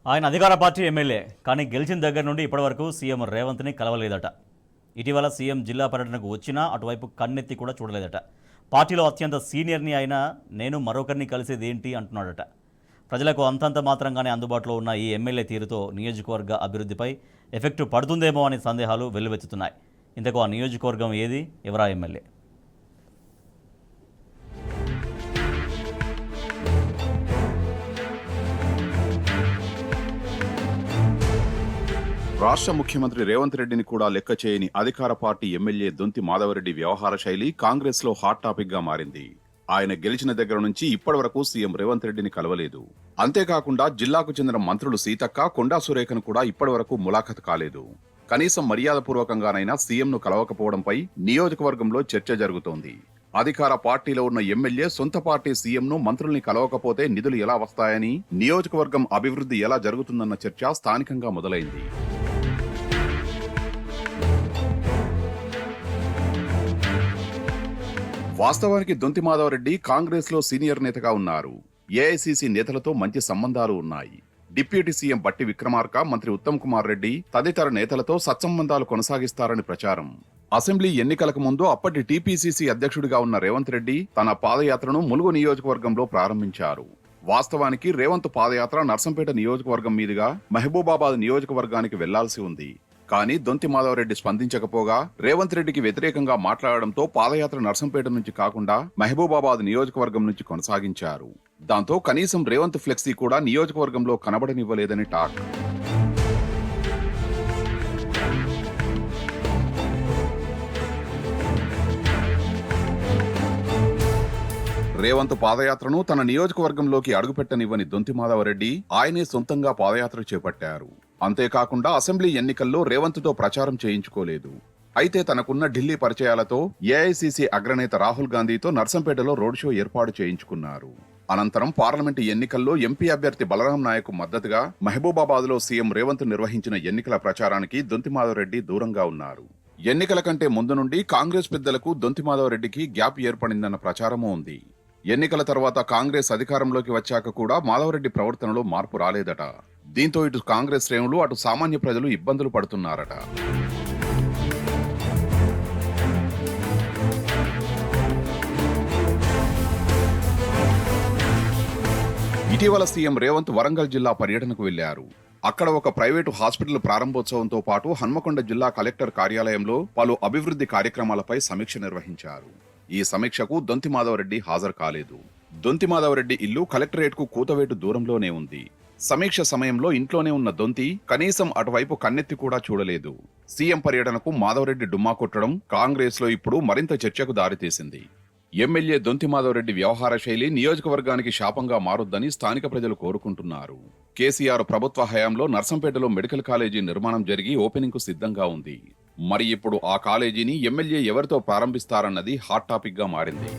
ఆయన అధికార party MLA, కానీ గెలిచిన దగ్గర నుండి ఇప్పటివరకు సీఎం రేవంత్ని కలవలేదట. ఇటీవల సీఎం జిల్లా పర్యటనకు వచ్చినా అటువైపు కన్నెత్తి కూడా చూడలేదట. పార్టీలో అత్యంత సీనియర్ని అయినా నేను మరొకరిని కలిసేది ఏంటి అంటున్నాడట. ప్రజలకు అంతంత మాత్రంగానే అందుబాటులో ఉన్న ఈ ఎమ్మెల్యే తీరుతో నియోజకవర్గ అభివృద్ధిపై ఎఫెక్టు పడుతుందేమో అనే సందేహాలు వెల్లువెత్తుతున్నాయి. ఇంతకు ఆ నియోజకవర్గం ఏది, ఎవరా ఎమ్మెల్యే? రాష్ట్ర ముఖ్యమంత్రి రేవంత్ రెడ్డిని కూడా లెక్క చేయని అధికార పార్టీ ఎమ్మెల్యే దొంతి మాధవరెడ్డి వ్యవహార శైలి కాంగ్రెస్ లో హాట్ టాపిక్ గా మారింది. ఆయన గెలిచిన దగ్గర నుంచి ఇప్పటి వరకు సీఎం రేవంత్ రెడ్డిని కలవలేదు. అంతేకాకుండా జిల్లాకు చెందిన మంత్రులు సీతక్క, కొండా సురేఖను కూడా ఇప్పటి వరకు ములాఖతు కాలేదు. కనీసం మర్యాదపూర్వకంగానైనా సీఎంను కలవకపోవడంపై నియోజకవర్గంలో చర్చ జరుగుతోంది. అధికార పార్టీలో ఉన్న ఎమ్మెల్యే సొంత పార్టీ సీఎంను, మంత్రుల్ని కలవకపోతే నిధులు ఎలా వస్తాయని, నియోజకవర్గం అభివృద్ధి ఎలా జరుగుతుందన్న చర్చ స్థానికంగా మొదలైంది. వాస్తవానికి దొంతి మాధవరెడ్డి కాంగ్రెస్ లో సీనియర్ నేతగా ఉన్నారు. ఏఐసీసీ నేతలతో మంచి సంబంధాలు ఉన్నాయి. డిప్యూటీ సీఎం బట్టి విక్రమార్క, మంత్రి ఉత్తమ్ కుమార్ రెడ్డి తదితర నేతలతో సత్సంబంధాలు కొనసాగిస్తారని ప్రచారం. అసెంబ్లీ ఎన్నికలకు ముందు అప్పటి టీపీసీసీ అధ్యక్షుడిగా ఉన్న రేవంత్ రెడ్డి తన పాదయాత్రను ములుగు నియోజకవర్గంలో ప్రారంభించారు. వాస్తవానికి రేవంత్ పాదయాత్ర నర్సంపేట నియోజకవర్గం మీదుగా మహబూబాబాద్ నియోజకవర్గానికి వెళ్లాల్సి ఉంది. కానీ దొంతి మాధవరెడ్డి స్పందించకపోగా రేవంత్ రెడ్డికి వ్యతిరేకంగా మాట్లాడడంతో పాదయాత్ర నర్సంపేట నుంచి కాకుండా మహబూబాబాద్ నియోజకవర్గం నుంచి కొనసాగించారు. దాంతో కనీసం రేవంత్ ఫ్లెక్సీ కూడా నియోజకవర్గంలో కనబడనివ్వలేదని టాక్. రేవంత్ పాదయాత్రను తన నియోజకవర్గంలోకి అడుగుపెట్టనివ్వని దొంతి మాధవరెడ్డి ఆయనే సొంతంగా పాదయాత్ర చేపట్టారు. అంతేకాకుండా అసెంబ్లీ ఎన్నికల్లో రేవంత్తో ప్రచారం చేయించుకోలేదు. అయితే తనకున్న ఢిల్లీ పరిచయాలతో ఏఐసీసీ అగ్రనేత రాహుల్ గాంధీతో నర్సంపేటలో రోడ్ షో ఏర్పాటు చేయించుకున్నారు. అనంతరం పార్లమెంటు ఎన్నికల్లో ఎంపీ అభ్యర్థి బలరాం నాయక్ మద్దతుగా మహబూబాబాద్ లో సీఎం రేవంత్ నిర్వహించిన ఎన్నికల ప్రచారానికి దొంతి మాధవరెడ్డి దూరంగా ఉన్నారు. ఎన్నికల కంటే ముందు నుండి కాంగ్రెస్ పెద్దలకు దొంతి మాధవరెడ్డికి గ్యాప్ ఏర్పడిందన్న ప్రచారమూ ఉంది. ఎన్నికల తర్వాత కాంగ్రెస్ అధికారంలోకి వచ్చాక కూడా మాధవరెడ్డి ప్రవర్తనలో మార్పు రాలేదట. దీంతో ఇటు కాంగ్రెస్ శ్రేణులు, అటు సామాన్య ప్రజలు ఇబ్బందులు పడుతున్నారట. ఇటీవల సీఎం రేవంత్ వరంగల్ జిల్లా పర్యటనకు వెళ్లారు. అక్కడ ఒక ప్రైవేటు హాస్పిటల్ ప్రారంభోత్సవంతో పాటు హన్మకొండ జిల్లా కలెక్టర్ కార్యాలయంలో పలు అభివృద్ధి కార్యక్రమాలపై సమీక్ష నిర్వహించారు. ఈ సమీక్షకు దొంతి మాధవరెడ్డి హాజరు కాలేదు. దొంతి మాధవరెడ్డి ఇల్లు కలెక్టరేట్ కు కూతవేటు దూరంలోనే ఉంది. సమీక్ష సమయంలో ఇంట్లోనే ఉన్న దొంతి కనీసం అటువైపు కన్నెత్తి కూడా చూడలేదు. సీఎం పర్యటనకు మాధవరెడ్డి డుమ్మా కొట్టడం కాంగ్రెస్ లో ఇప్పుడు మరింత చర్చకు దారితీసింది. ఎమ్మెల్యే దొంతి మాధవరెడ్డి వ్యవహార శైలి నియోజకవర్గానికి శాపంగా మారొద్దని స్థానిక ప్రజలు కోరుకుంటున్నారు. కేసీఆర్ ప్రభుత్వ హయాంలో నర్సంపేటలో మెడికల్ కాలేజీ నిర్మాణం జరిగి ఓపెనింగ్ కు సిద్ధంగా ఉంది. మరి ఇప్పుడు ఆ కాలేజీని ఎమ్మెల్యే ఎవరితో ప్రారంభిస్తారన్నది హాట్ టాపిక్ గా మారింది.